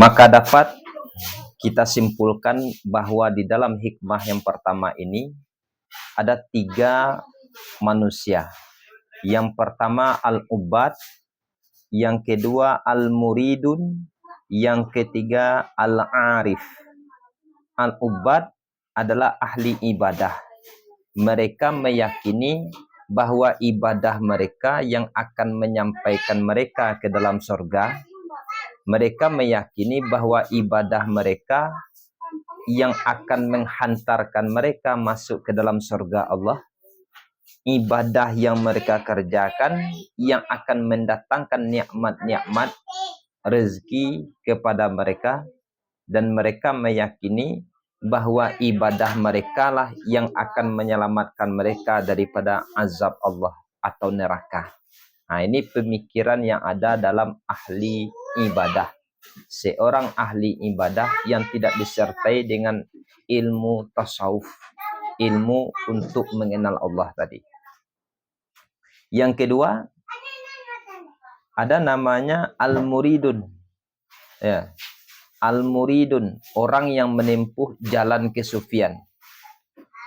Maka dapat kita simpulkan bahwa di dalam hikmah yang pertama ini ada 3 manusia. Yang pertama al-ubad, yang kedua al-muridun, yang ketiga al-arif. Al-ubad adalah ahli ibadah. Mereka meyakini bahwa ibadah mereka yang akan menyampaikan mereka ke dalam surga. Mereka meyakini bahwa ibadah mereka yang akan menghantarkan mereka masuk ke dalam surga Allah. Ibadah yang mereka kerjakan yang akan mendatangkan nikmat-nikmat rezeki kepada mereka. Dan mereka meyakini bahwa ibadah mereka lah yang akan menyelamatkan mereka daripada azab Allah atau neraka. Nah, ini pemikiran yang ada dalam ahli ibadah. Seorang ahli ibadah yang tidak disertai dengan ilmu tasawuf, ilmu untuk mengenal Allah tadi. Yang kedua, ada namanya al-muridun. Ya. Al-muridun, orang yang menempuh jalan kesufian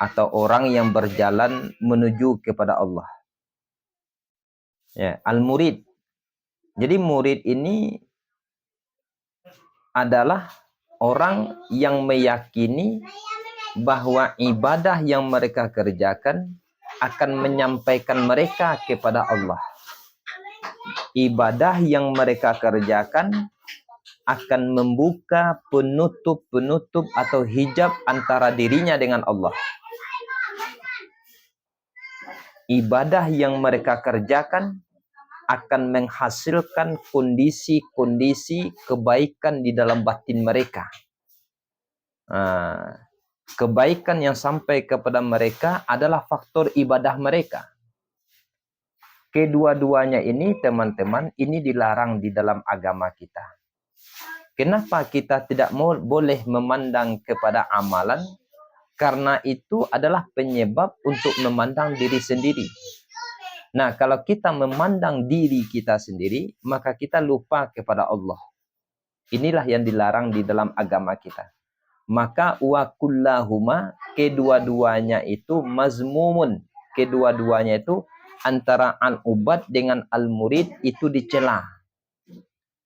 atau orang yang berjalan menuju kepada Allah. Ya, al-murid. Jadi murid ini adalah orang yang meyakini bahwa ibadah yang mereka kerjakan akan menyampaikan mereka kepada Allah. Ibadah yang mereka kerjakan akan membuka penutup-penutup atau hijab antara dirinya dengan Allah. Ibadah yang mereka kerjakan akan menghasilkan kondisi-kondisi kebaikan di dalam batin mereka. Kebaikan yang sampai kepada mereka adalah faktor ibadah mereka. Kedua-duanya ini, teman-teman, ini dilarang di dalam agama kita. Kenapa kita tidak boleh memandang kepada amalan? Karena itu adalah penyebab untuk memandang diri sendiri. Nah, kalau kita memandang diri kita sendiri, maka kita lupa kepada Allah. Inilah yang dilarang di dalam agama kita. Maka wa kullahuma, kedua-duanya itu mazmumun. Kedua-duanya itu antara al-ubad dengan al-murid itu dicela.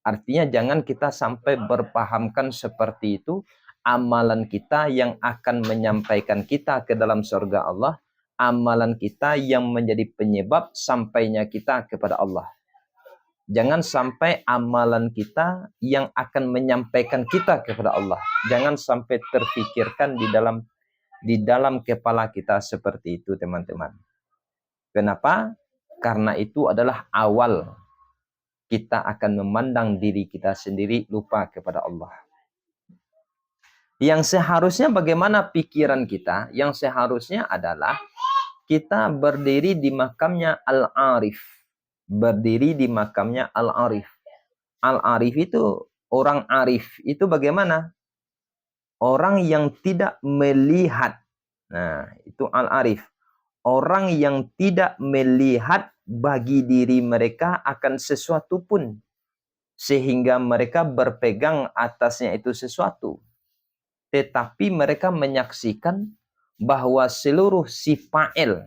Artinya jangan kita sampai berpahamkan seperti itu. Amalan kita yang akan menyampaikan kita ke dalam surga Allah. Amalan kita yang menjadi penyebab sampainya kita kepada Allah. Jangan sampai amalan kita yang akan menyampaikan kita kepada Allah. Jangan sampai terfikirkan di dalam kepala kita seperti itu, teman-teman. Kenapa? Karena itu adalah awal kita akan memandang diri kita sendiri lupa kepada Allah. Yang seharusnya bagaimana pikiran kita? Yang seharusnya adalah kita berdiri di makamnya al-arif. Berdiri di makamnya al-arif. Al-arif itu, orang arif itu bagaimana? Orang yang tidak melihat. Nah, itu al-arif. Orang yang tidak melihat bagi diri mereka akan sesuatu pun. Sehingga mereka berpegang atasnya itu sesuatu. Tetapi mereka menyaksikan bahwa seluruh si fa'il,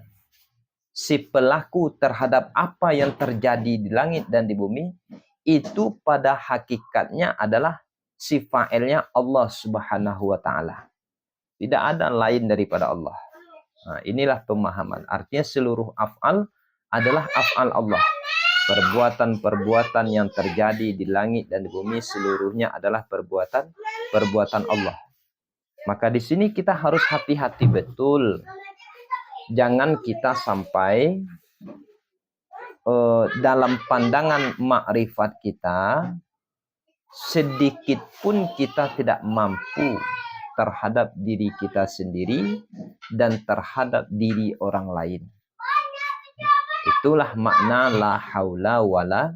si pelaku terhadap apa yang terjadi di langit dan di bumi, itu pada hakikatnya adalah si fa'ilnya Allah Subhanahu wa ta'ala. Tidak ada lain daripada Allah. Nah, inilah pemahaman. Artinya seluruh af'al adalah af'al Allah. Perbuatan-perbuatan yang terjadi di langit dan di bumi seluruhnya adalah perbuatan Allah. Maka di sini kita harus hati-hati betul. Jangan kita sampai dalam pandangan makrifat kita sedikit pun kita tidak mampu terhadap diri kita sendiri dan terhadap diri orang lain. Itulah makna la haula wala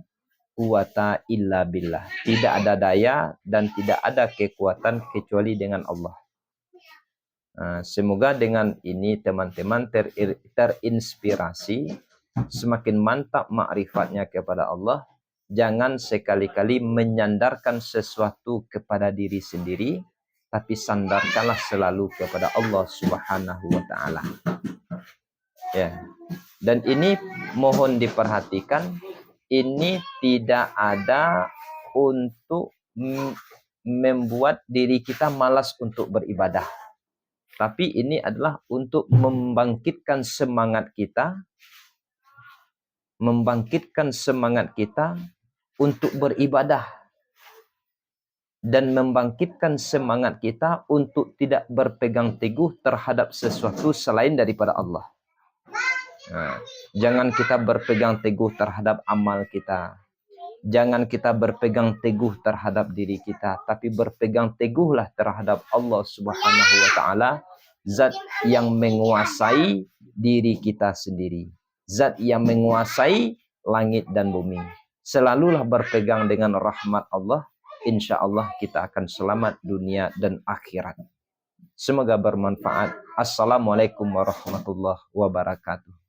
quwata illa billah. Tidak ada daya dan tidak ada kekuatan kecuali dengan Allah. Semoga dengan ini teman-teman terinspirasi, semakin mantap makrifatnya kepada Allah, Jangan sekali-kali menyandarkan sesuatu kepada diri sendiri, tapi sandarkanlah selalu kepada Allah Subhanahu wa taala. Ya. Dan ini mohon diperhatikan, ini tidak ada untuk membuat diri kita malas untuk beribadah. Tapi ini adalah untuk membangkitkan semangat kita untuk beribadah dan membangkitkan semangat kita untuk tidak berpegang teguh terhadap sesuatu selain daripada Allah. Nah, jangan kita berpegang teguh terhadap amal kita. Jangan kita berpegang teguh terhadap diri kita, tapi berpegang teguhlah terhadap Allah Subhanahu wa taala, zat yang menguasai diri kita sendiri, zat yang menguasai langit dan bumi. Selalulah berpegang dengan rahmat Allah, insya Allah kita akan selamat dunia dan akhirat. Semoga bermanfaat. Assalamualaikum warahmatullahi wabarakatuh.